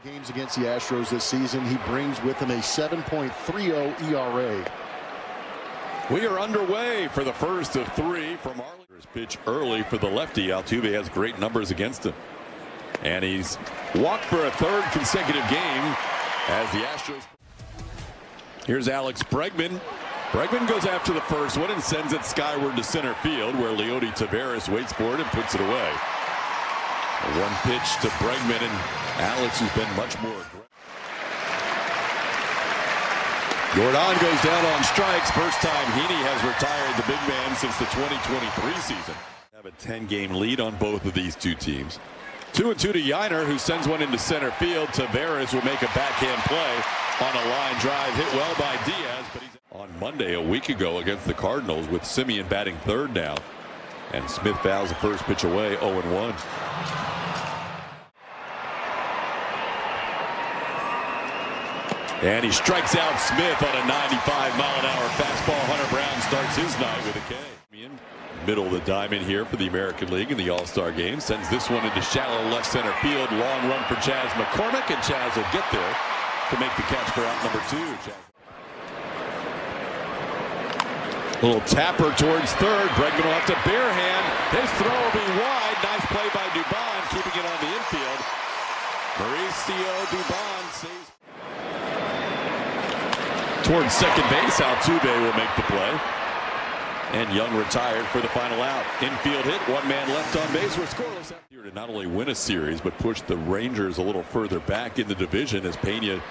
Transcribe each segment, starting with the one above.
games against the Astros this season. He brings with him a 7.30 ERA. We are underway for the first of three from Arlington. Pitch early for the lefty. Altuve has great numbers against him. And he's walked for a third consecutive game as the Astros. Here's Alex Bregman. Bregman goes after the first one and sends it skyward to center field, where Leody Taveras waits for it and puts it away. One pitch to Bregman, and Alex, who's been much more aggressive. Jordan goes down on strikes. First time Heaney has retired the big man since the 2023 season. Have a 10-game lead on both of these two teams. 2-2 to Yiner, who sends one into center field. Taveras will make a backhand play on a line drive hit well by Diaz, but he's on Monday a week ago against the Cardinals with Simeon batting third now. And Smith fouls the first pitch away, 0-1. And he strikes out Smith on a 95-mile-an-hour fastball. Hunter Brown starts his night with a K. Middle of the diamond here for the American League in the All-Star game. Sends this one into shallow left center field. Long run for Chas McCormick, and Chas will get there to make the catch for out number 2. Little tapper towards third. Bregman will have to bare hand. His throw will be wide. Nice play by Dubon, keeping it on the infield. Mauricio Dubon saves. Towards second base, Altuve will make the play. And Young retired for the final out. Infield hit, one man left on base. We're scoreless here to not only win a series, but push the Rangers a little further back in the division as Pena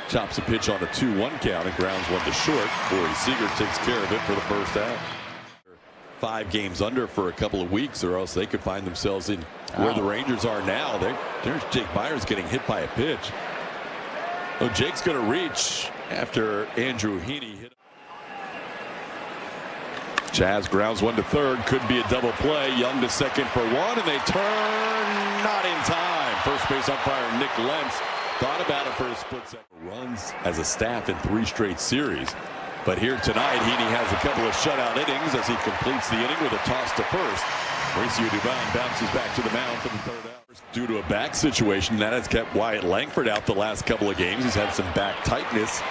chops a pitch on a 2-1 count and grounds one to short. Corey Seager takes care of it for the first out. 5 games under for a couple of weeks, or else they could find themselves in where the Rangers are now. There's Jake Myers getting hit by a pitch. Oh, Jake's going to reach after Andrew Heaney hit. Chas grounds one to third. Could be a double play. Young to second for one, and they turn not in time. First base umpire Nick Lentz thought about it for a split second. Runs as a staff in 3 straight series. But here tonight, Heaney has a couple of shutout innings as he completes the inning with a toss to first. Mauricio Dubon bounces back to the mound for the third out. Due to a back situation, that has kept Wyatt Langford out the last couple of games. He's had some back tightness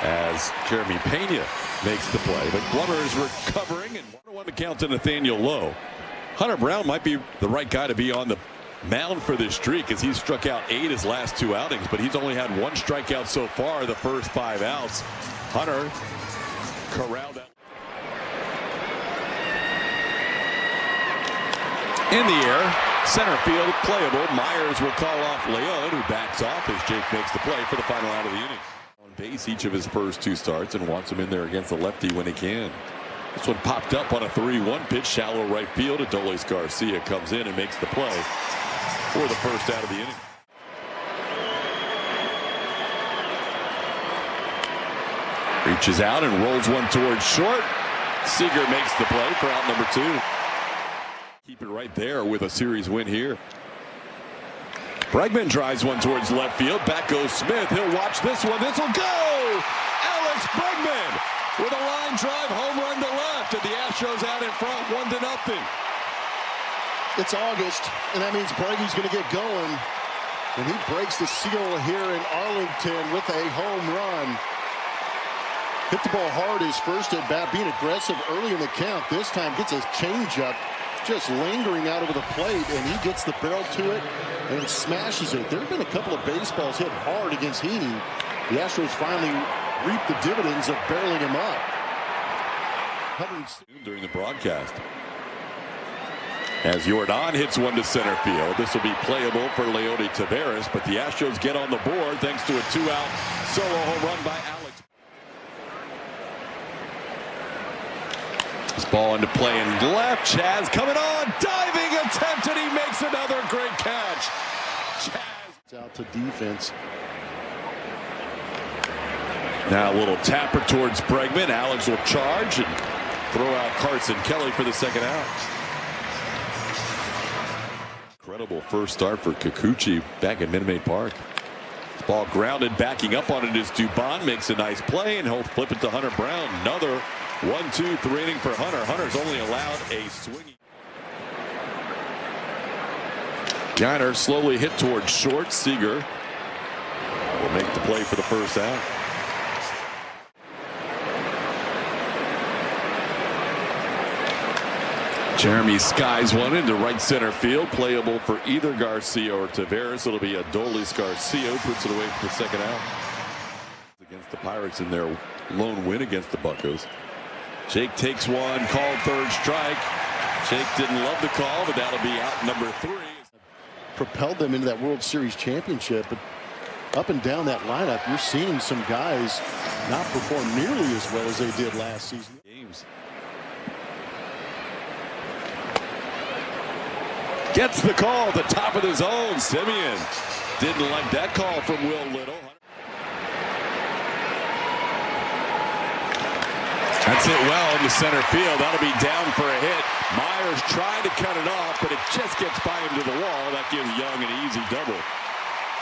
as Jeremy Pena makes the play. But Glover is recovering, and 1-1 to count to Nathaniel Lowe. Hunter Brown might be the right guy to be on the mound for this streak, as he's struck out 8 his last 2 outings, but he's only had 1 strikeout so far the first 5 outs. Hunter corralled out. In the air, center field playable. Myers will call off Leon, who backs off as Jake makes the play for the final out of the inning. On base each of his first 2 starts and wants him in there against the lefty when he can. This one popped up on a 3-1 pitch, shallow right field. Adolis Garcia comes in and makes the play for the first out of the inning. Reaches out and rolls one towards short. Seager makes the play for out number 2. Keep it right there with a series win here. Bregman drives one towards left field. Back goes Smith. He'll watch this one. This will go! Alex Bregman with a line drive home run to left, and the Astros out in front 1-0. It's August, and that means Bregman's going to get going. And he breaks the seal here in Arlington with a home run. Hit the ball hard his first at bat, being aggressive early in the count. This time gets a changeup just lingering out over the plate, and he gets the barrel to it and smashes it. There have been a couple of baseballs hit hard against Heaney. The Astros finally reap the dividends of barreling him up. During the broadcast, as Jordan hits one to center field, this will be playable for Leody Taveras, but the Astros get on the board thanks to a 2-out solo home run by Alex. This ball into play in left. Chas coming on, diving attempt, and he makes another great catch. Chas out to defense. Now a little tapper towards Bregman. Alex will charge and throw out Carson Kelly for the second out. Incredible first start for Kikuchi back at Minute Maid Park. This ball grounded, backing up on it is Dubon, makes a nice play, and he'll flip it to Hunter Brown. Another 1-2-3 inning for Hunter. Hunter's only allowed a swinging. Yiner slowly hit towards short. Seager will make the play for the first out. Jeremy skies one into right center field, playable for either Garcia or Taveras. It'll be Adolis Garcia, puts it away for the second out. Against the Pirates in their lone win against the Buccos. Jake takes one, called third strike. Jake didn't love the call, but that'll be out number 3. Propelled them into that World Series championship, but up and down that lineup, you're seeing some guys not perform nearly as well as they did last season. Games. Gets the call at the top of the zone. Simeon didn't like that call from Will Little. That's it well into center field. That'll be down for a hit. Myers tried to cut it off, but it just gets by him to the wall. That gives Young an easy double.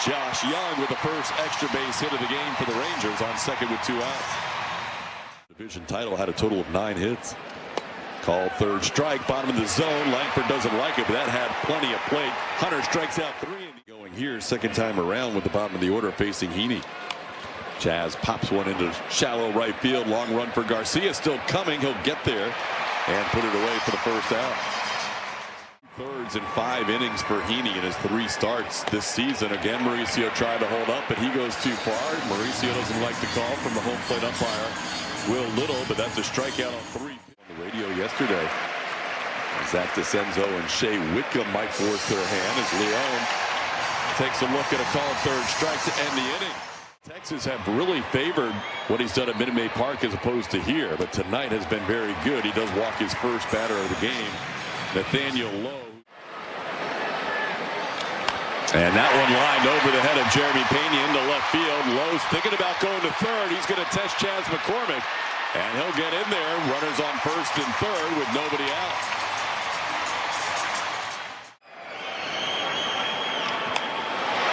Josh Young with the first extra base hit of the game for the Rangers on second with 2 outs. Division title had a total of 9 hits. Called third strike, bottom of the zone. Langford doesn't like it, but that had plenty of plate. Hunter strikes out 3. Going here, second time around with the bottom of the order facing Heaney. Chaz pops one into shallow right field. Long run for Garcia, still coming. He'll get there and put it away for the first out. 2/3 in 5 innings for Heaney in his 3 starts this season. Again, Mauricio tried to hold up, but he goes too far. Mauricio doesn't like the call from the home plate umpire, Will Little, but that's a strikeout on 3. Radio yesterday. Zach DeCenzo and Shea Whitcomb might force their hand as Leon takes a look at a called third strike to end the inning. Texas have really favored what he's done at Minute Maid Park as opposed to here, but tonight has been very good. He does walk his first batter of the game, Nathaniel Lowe. And that one lined over the head of Jeremy Pena into left field. Lowe's thinking about going to third. He's going to test Chaz McCormick. And he'll get in there. Runners on first and third with nobody out.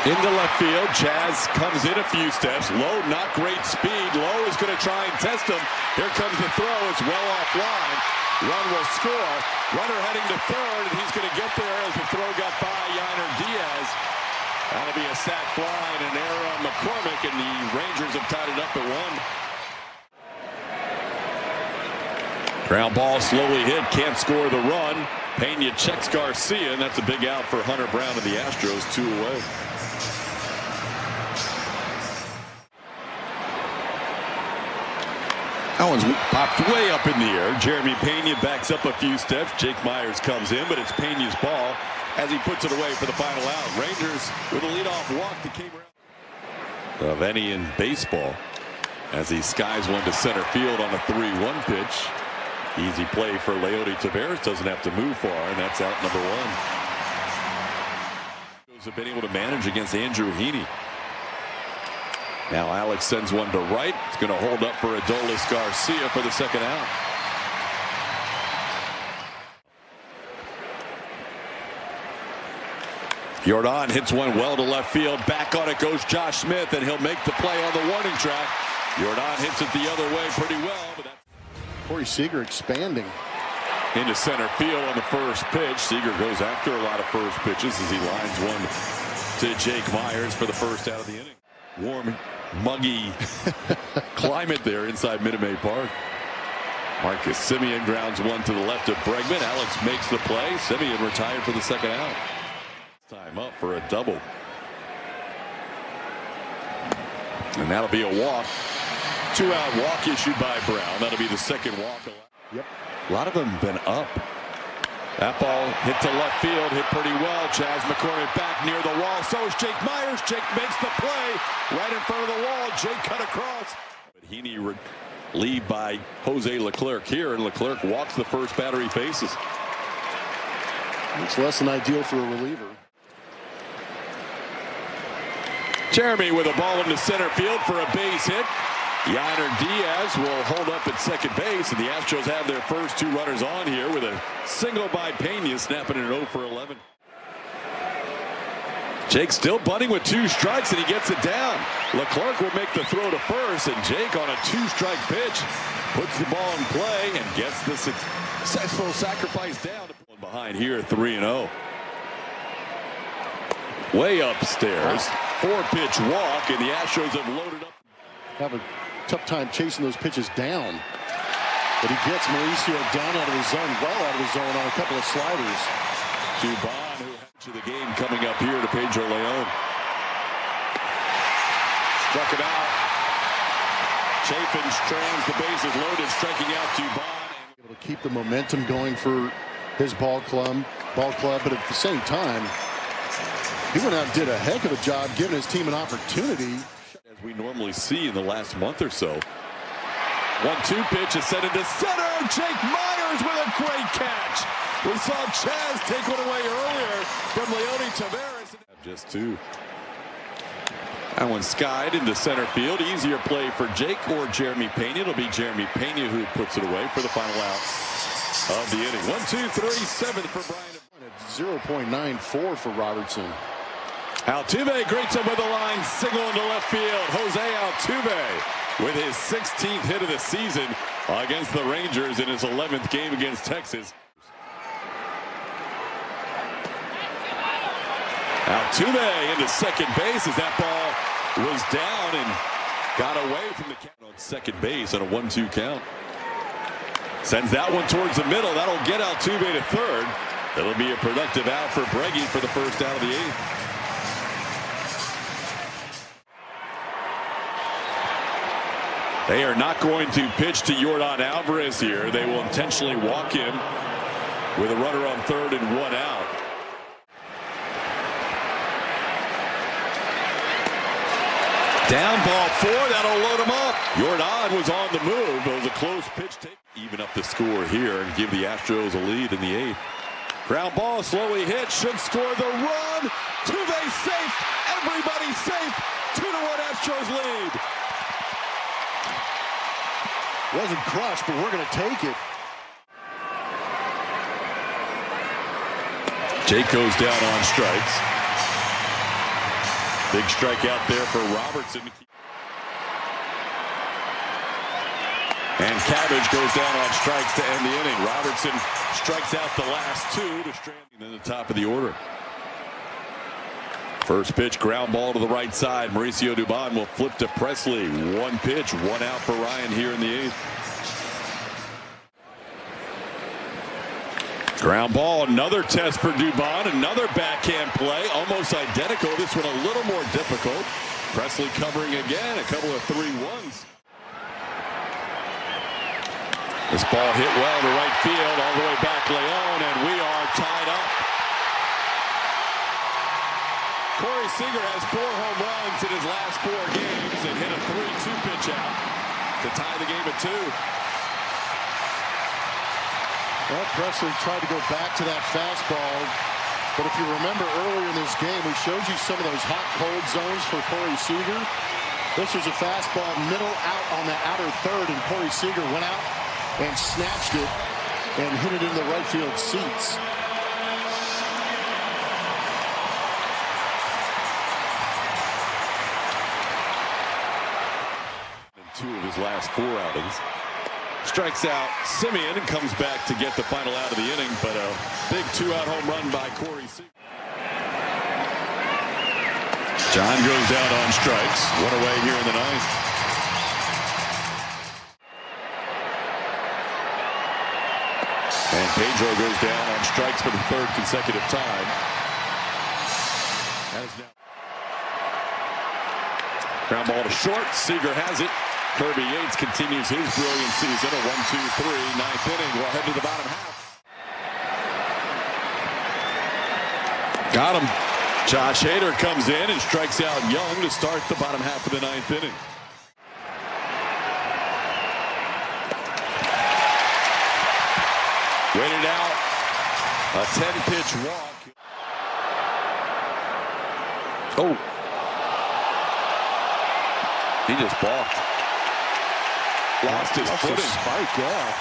Into left field. Chaz comes in a few steps. Lowe, not great speed. Lowe is going to try and test him. Here comes the throw. It's well offline. Run will score. Runner heading to third. And he's going to get there as the throw got by Yainer Diaz. That'll be a sac fly and an error on McCormick. And the Rangers have tied it up at 1. Ground ball slowly hit, can't score the run. Pena checks Garcia, and that's a big out for Hunter Brown and the Astros, 2 away. That one's popped way up in the air. Jeremy Pena backs up a few steps. Jake Myers comes in, but it's Pena's ball as he puts it away for the final out. Rangers with a leadoff walk that came around of any in baseball as he skies one to center field on a 3-1 pitch. Easy play for Leody Taveras. Doesn't have to move far, and that's out number 1. Have been able to manage against Andrew Heaney. Now Alex sends one to right. It's going to hold up for Adolis Garcia for the second out. Jordan hits one well to left field. Back on it goes Josh Smith, and he'll make the play on the warning track. Jordan hits it the other way pretty well, but Corey Seager expanding into center field on the first pitch. Seager goes after a lot of first pitches as he lines one to Jake Myers for the first out of the inning. Warm, muggy climate there inside Minute Maid Park. Marcus Simeon grounds one to the left of Bregman. Alex makes the play. Simeon retired for the second out. Time up for a double. And that'll be a walk. 2-out walk issued by Brown. That'll be the second walk. Yep. A lot of them have been up. That ball hit to left field, hit pretty well. Chaz McCormick back near the wall. So is Jake Myers. Jake makes the play right in front of the wall. Jake cut across. But Heaney relieved by Jose Leclerc here, and Leclerc walks the first batter he faces. It's less than ideal for a reliever. Jeremy with a ball into center field for a base hit. Yainer Diaz will hold up at second base, and the Astros have their first 2 runners on here with a single by Pena, snapping it 0 for 11. Jake still bunting with 2 strikes, and he gets it down. Leclerc will make the throw to first, and Jake on a 2-strike pitch puts the ball in play and gets the successful sacrifice down. Behind here, 3-0. Way upstairs. 4-pitch walk, and the Astros have loaded up. Have a tough time chasing those pitches down. But he gets Mauricio down out of his zone, well out of his zone on a couple of sliders. Dubon, who had to the game coming up here to Pedro Leon. Struck it out. Chafin strands the bases loaded, striking out Dubon. Able to keep the momentum going for his ball club, but at the same time, he went out and did a heck of a job giving his team an opportunity. As we normally see in the last month or so. 1-2 pitch is set into center. Jake Myers with a great catch. We saw Chaz take one away earlier from Leody Taveras. Just two. That one skied into center field. Easier play for Jake or Jeremy Pena. It'll be Jeremy Pena who puts it away for the final out of the inning. 1-2-3, 7th for Brian. 0.94 for Robertson. Altuve greets him with a line single into left field. Jose Altuve with his 16th hit of the season against the Rangers in his 11th game against Texas. Altuve into second base as that ball was down and got away from the count on second base on a 1-2 count. Sends that one towards the middle. That'll get Altuve to third. It'll be a productive out for Bregman for the first out of the 8th. They are not going to pitch to Yordan Alvarez here. They will intentionally walk him with a runner on third and one out. Down ball 4, that'll load him up. Yordan was on the move. It was a close pitch. Even up the score here and give the Astros a lead in the 8th. Ground ball slowly hit, should score the run. Altuve safe, everybody safe. 2-1 Astros lead. Wasn't crushed, but we're going to take it. Jake goes down on strikes. Big strikeout there for Robertson. And Cabbage goes down on strikes to end the inning. Robertson strikes out the last 2 to stranding in the top of the order. First pitch, ground ball to the right side. Mauricio Dubon will flip to Presley. 1 pitch, 1 out for Ryan here in the 8th. Ground ball, another test for Dubon. Another backhand play, almost identical. This one a little more difficult. Presley covering again, a couple of 3-1s. This ball hit well to right field, all the way back Leon, and we are tied up. Corey Seager has 4 home runs in his last 4 games and hit a 3-2 pitch out to tie the game at 2. Well, Presley tried to go back to that fastball, but if you remember earlier in this game, we showed you some of those hot-cold zones for Corey Seager. This was a fastball middle out on the outer third, and Corey Seager went out and snatched it and hit it in the right field seats. In 2 of his last 4 outings. Strikes out Simeon and comes back to get the final out of the inning, but a big 2-out home run by Corey Seager. John goes down on strikes. 1 away here in the 9th. And Pedro goes down on strikes for the 3rd consecutive time. That is now. Ground ball to short. Seager has it. Kirby Yates continues his brilliant season. A 1-2-3, 9th inning. We'll head to the bottom half. Got him. Josh Hader comes in and strikes out Young to start the bottom half of the 9th inning. Waited out. A 10-pitch walk. Oh. He just balked. Lost his footing. Spike, yeah.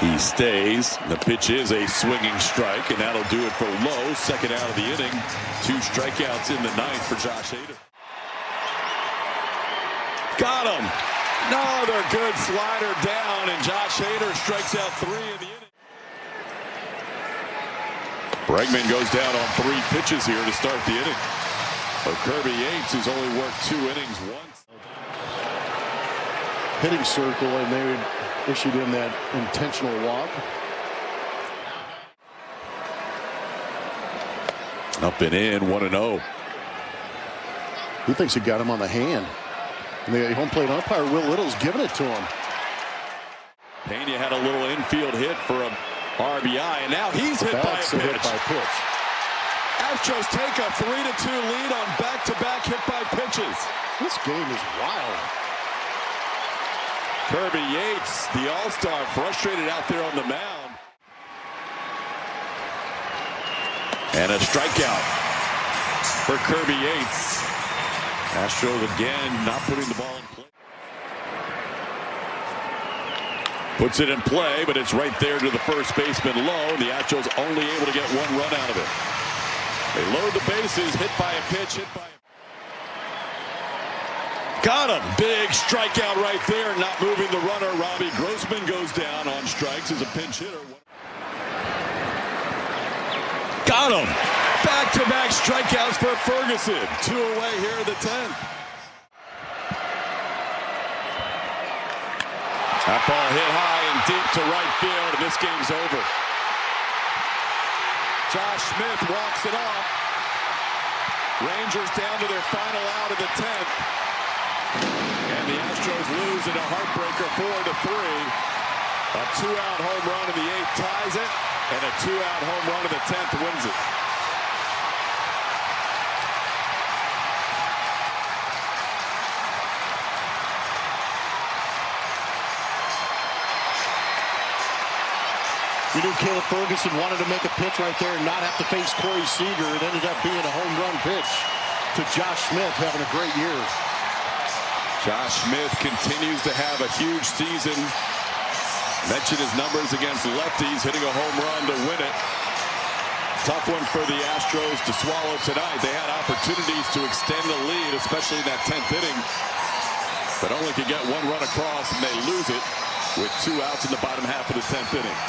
He stays. The pitch is a swinging strike, and that'll do it for Lowe. 2nd out of the inning. 2 strikeouts in the 9th for Josh Hader. Got him. Another good slider down, and Josh Hader strikes out 3 in the inning. Bregman goes down on 3 pitches here to start the inning. But Kirby Yates, who's only worked 2 innings once. Hitting circle, and they issued him that intentional walk. Up and in, 1-0. He thinks he got him on the hand. And the home plate umpire, Will Little's giving it to him. Pena had a little infield hit for a RBI, and now he's hit by a pitch. Hit by pitch. Astros take a 3-2 lead on back-to-back hit by pitches. This game is wild. Kirby Yates, the all-star, frustrated out there on the mound. And a strikeout for Kirby Yates. Astros again not putting the ball in play. Puts it in play, but it's right there to the first baseman low. The Astros only able to get 1 run out of it. They load the bases, hit by a pitch, hit by a... Got him. Big strikeout right there. Not moving the runner. Robbie Grossman goes down on strikes as a pinch hitter. Got him. Back-to-back strikeouts for Ferguson. 2 away here in the 10th. That ball hit high and deep to right field, and this game's over. Josh Smith walks it off. Rangers down to their final out of the 10th. And the Astros lose in a heartbreaker 4-3. A 2-out home run in the 8th ties it, and a 2-out home run in the 10th wins it. You knew Caleb Ferguson wanted to make a pitch right there and not have to face Corey Seager. It ended up being a home run pitch to Josh Smith, having a great year. Josh Smith continues to have a huge season. Mentioned his numbers against lefties, hitting a home run to win it. Tough one for the Astros to swallow tonight. They had opportunities to extend the lead, especially in that 10th inning, but only could get 1 run across, and they lose it with 2 outs in the bottom half of the 10th inning.